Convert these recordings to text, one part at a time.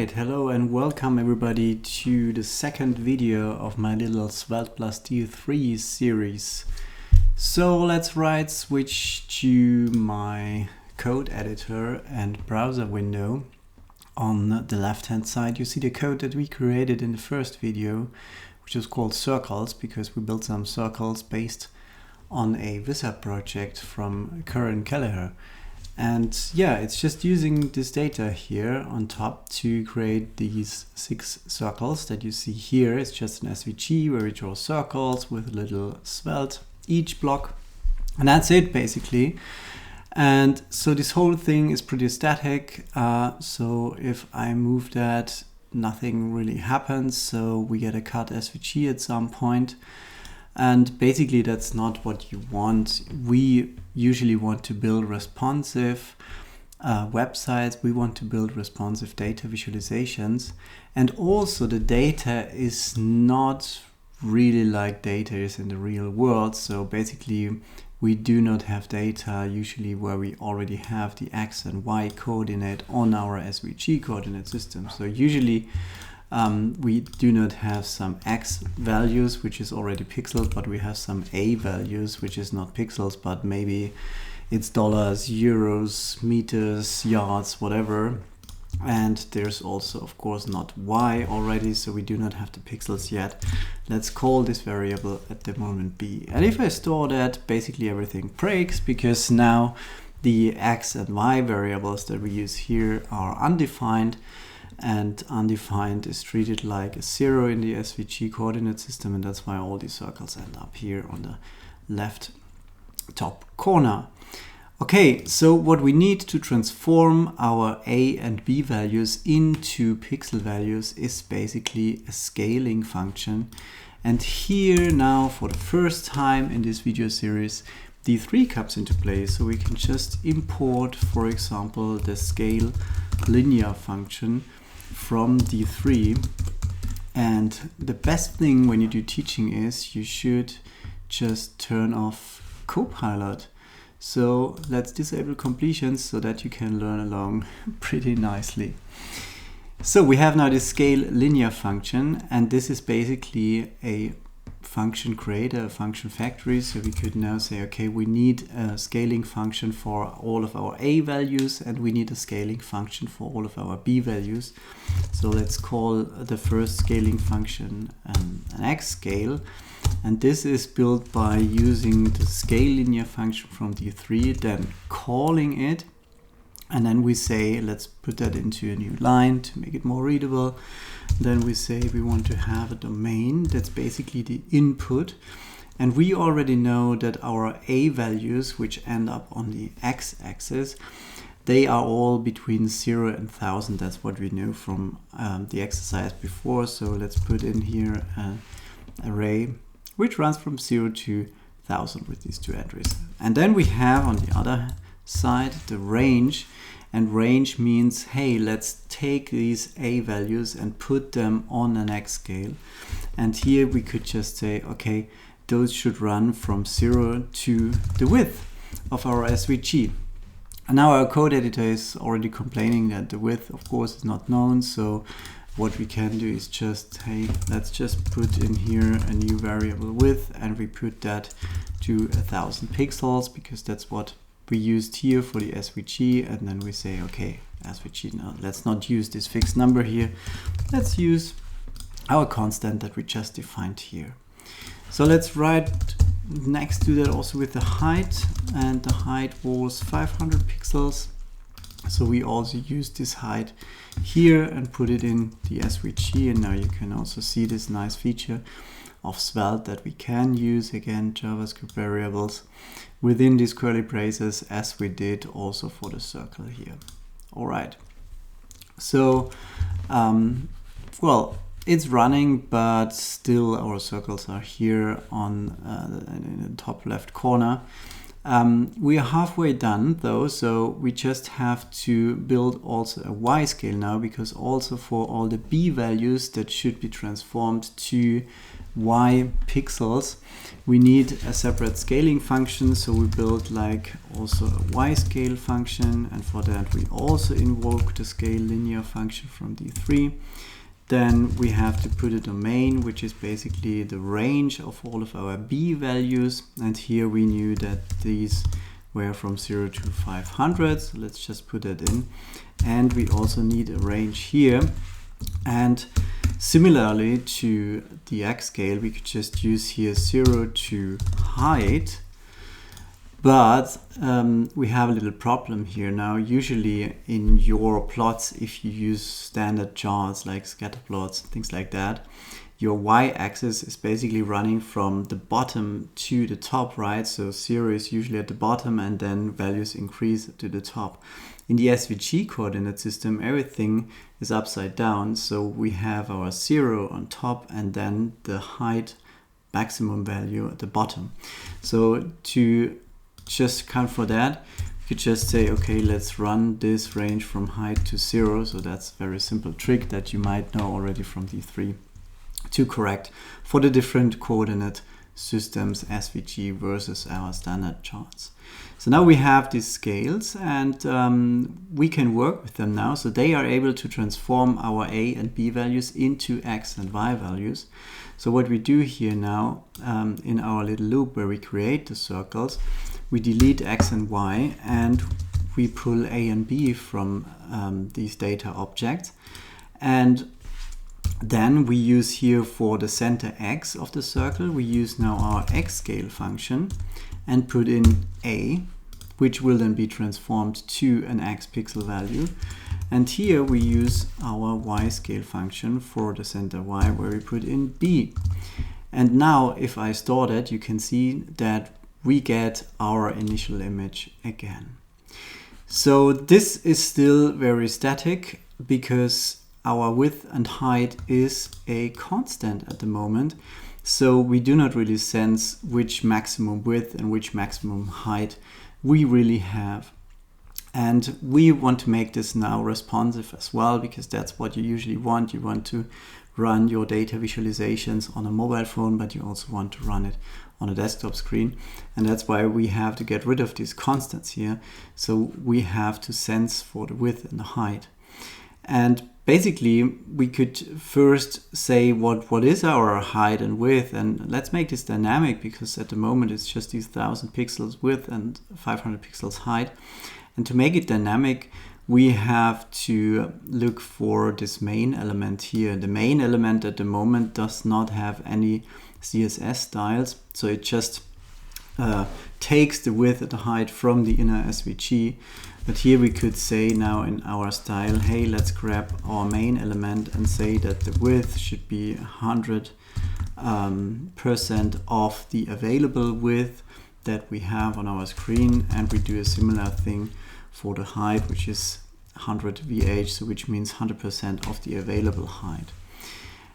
Alright, hello and welcome everybody to the second video of my little Svelte D3 series. So let's switch to my code editor and browser window. On the left hand side you see the code that we created in the first video, which is called circles, because we built some circles based on a Wizard project from Leandro Collared. And yeah, it's just using this data here on top to create these 6 circles that you see here. It's just an SVG where we draw circles with a little svelte each block, and that's it basically. And so this whole thing is pretty static. So if I move that, nothing really happens. So we get a cut SVG at some point. And basically that's not what you want. We usually want to build responsive websites. We want to build responsive data visualizations. And also the data is not really like data is in the real world. So basically we do not have data usually where we already have the X and Y coordinate on our SVG coordinate system. So usually we do not have some X values, which is already pixels, but we have some A values, which is not pixels, but maybe it's dollars, euros, meters, yards, whatever. And there's also, of course, not Y already, so we do not have the pixels yet. Let's call this variable at the moment B. And if I store that, basically everything breaks, because now the X and Y variables that we use here are undefined. And undefined is treated like a 0 in the SVG coordinate system, and that's why all these circles end up here on the left top corner. Okay, so what we need to transform our A and B values into pixel values is basically a scaling function. And here now, for the first time in this video series, D3 comes into play. So we can just import, for example, the scale linear function from D3. And the best thing when you do teaching is you should just turn off Copilot. So let's disable completions so that you can learn along pretty nicely. So we have now this scale linear function, and this is basically a function creator, a function factory. So we could now say, okay, we need a scaling function for all of our A values, and we need a scaling function for all of our B values. So let's call the first scaling function an X scale. And this is built by using the scale linear function from D3, then calling it. And then we say, let's put that into a new line to make it more readable. Then we say we want to have a domain that's basically the input. And we already know that our A values, which end up on the X-axis, they are all between 0 and 1000. That's what we knew from the exercise before. So let's put in here an array which runs from 0 to 1000 with these 2 entries. And then we have on the other side the range. And range means, hey, let's take these A values and put them on an X scale. And here we could just say, okay, those should run from 0 to the width of our SVG. And now our code editor is already complaining that the width, of course, is not known. So what we can do is just, hey, let's just put in here a new variable width, and we put that to 1000 pixels, because that's what we used here for the SVG. And then we say, okay, SVG, now let's not use this fixed number here. Let's use our constant that we just defined here. So let's write next to that also with the height, and the height was 500 pixels. So we also use this height here and put it in the SVG. And now you can also see this nice feature of Svelte that we can use, again, JavaScript variables within these curly braces, as we did also for the circle here. All right. So, well, it's running, but still our circles are here on in the top left corner. We are halfway done though, so we just have to build also a Y scale now, because also for all the B values that should be transformed to Y pixels, we need a separate scaling function. So we build like also a Y scale function, and for that we also invoke the scale linear function from D3. Then we have to put a domain, which is basically the range of all of our B values. And here we knew that these were from 0 to 500. So let's just put that in. And we also need a range here. And similarly to the X scale, we could just use here 0 to height. But we have a little problem here now. Usually in your plots, if you use standard charts like scatter plots, things like that, your y-axis is basically running from the bottom to the top, right? So 0 is usually at the bottom and then values increase to the top. In the SVG coordinate system, everything is upside down. So we have our 0 on top and then the height maximum value at the bottom. So to just account for that, you could just say, okay, let's run this range from height to 0. So that's a very simple trick that you might know already from D3 to correct for the different coordinate systems, SVG versus our standard charts. So now we have these scales and we can work with them now. So they are able to transform our A and B values into X and Y values. So what we do here now in our little loop where we create the circles, we delete X and Y and we pull A and B from these data objects. And then we use here for the center X of the circle, we use now our X scale function and put in A, which will then be transformed to an X pixel value. And here we use our Y scale function for the center Y, where we put in B. And now if I store that, you can see that we get our initial image again. So this is still very static because our width and height is a constant at the moment. So we do not really sense which maximum width and which maximum height we really have. And we want to make this now responsive as well, because that's what you usually want. You want to run your data visualizations on a mobile phone, but you also want to run it on a desktop screen. And that's why we have to get rid of these constants here. So we have to sense for the width and the height. And basically, we could first say what is our height and width, and let's make this dynamic, because at the moment it's just these 1000 pixels width and 500 pixels height. And to make it dynamic, we have to look for this main element here. The main element at the moment does not have any CSS styles, so it just takes the width and the height from the inner SVG. But here we could say now in our style, hey, let's grab our main element and say that the width should be 100% of the available width that we have on our screen. And we do a similar thing for the height, which is 100 VH, so which means 100% of the available height.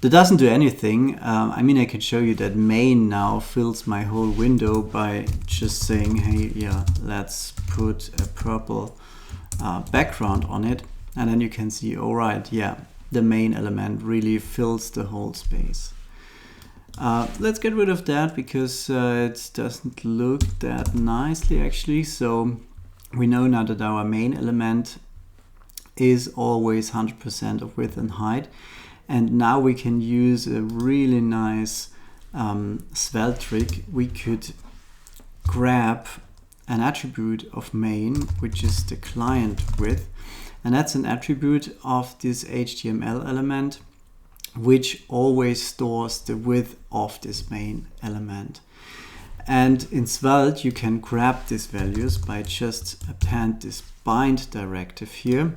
That doesn't do anything. I mean, I can show you that main now fills my whole window by just saying, hey, yeah, let's put a purple background on it. And then you can see, all right, yeah, the main element really fills the whole space. Let's get rid of that because it doesn't look that nicely actually. So we know now that our main element is always 100% of width and height. And now we can use a really nice Svelte trick. We could grab an attribute of main, which is the client width. And that's an attribute of this HTML element, which always stores the width of this main element. And in Svelte, you can grab these values by just append this bind directive here.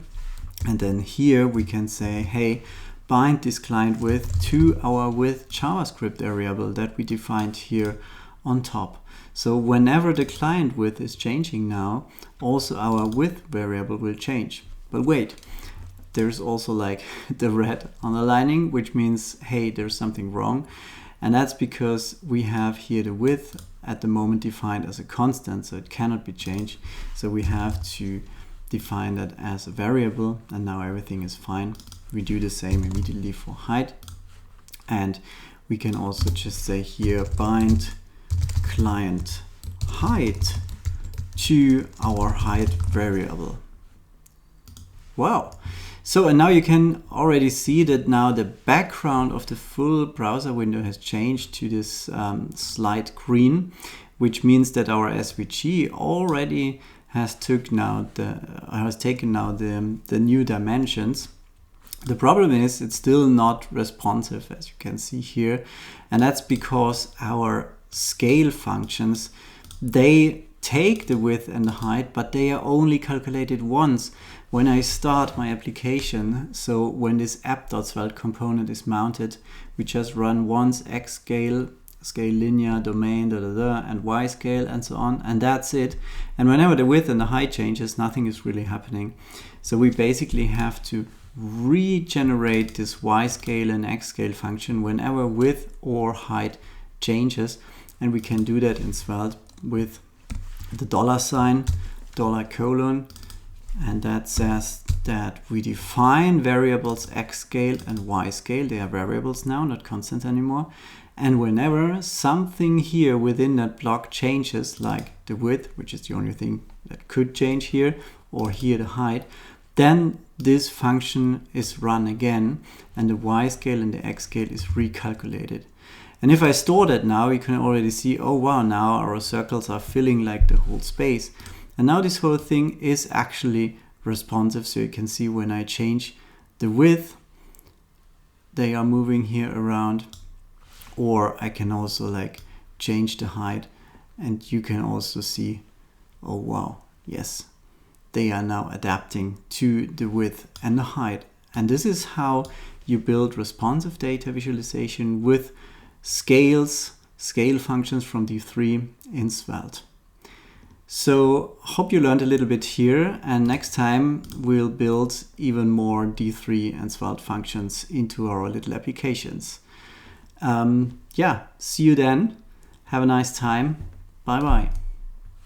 And then here we can say, hey, bind this client width to our width JavaScript variable that we defined here on top. So whenever the client width is changing now, also our width variable will change. But wait, there's also like the red underlining, which means, hey, there's something wrong. And that's because we have here the width at the moment defined as a constant, so it cannot be changed. So we have to define that as a variable, and now everything is fine. We do the same immediately for height. And we can also just say here bind client height to our height variable. Wow. So, and now you can already see that now the background of the full browser window has changed to this slight green, which means that our SVG already has taken now the new dimensions. The problem is it's still not responsive, as you can see here, and that's because our scale functions, they take the width and the height, but they are only calculated once when I start my application. So when this app.svelte component is mounted, we just run once x scale, scale linear, domain, and y scale, and so on, and that's it. And whenever the width and the height changes, nothing is really happening. So we basically have to regenerate this y scale and x scale function whenever width or height changes, and we can do that in Svelte with the $sign, $colon, and that says that we define variables x scale and y scale. They are variables now, not constants anymore. And whenever something here within that block changes, like the width, which is the only thing that could change here, or here the height, then this function is run again, and the y scale and the x scale is recalculated. And if I store that now, you can already see, oh wow, now our circles are filling like the whole space. And now this whole thing is actually responsive. So you can see when I change the width, they are moving here around, or I can also like change the height, and you can also see, oh wow, yes, they are now adapting to the width and the height. And this is how you build responsive data visualization with scale functions from D3 in Svelte. So hope you learned a little bit here, and next time we'll build even more D3 and Svelte functions into our little applications. Yeah, see you then. Have a nice time. Bye bye.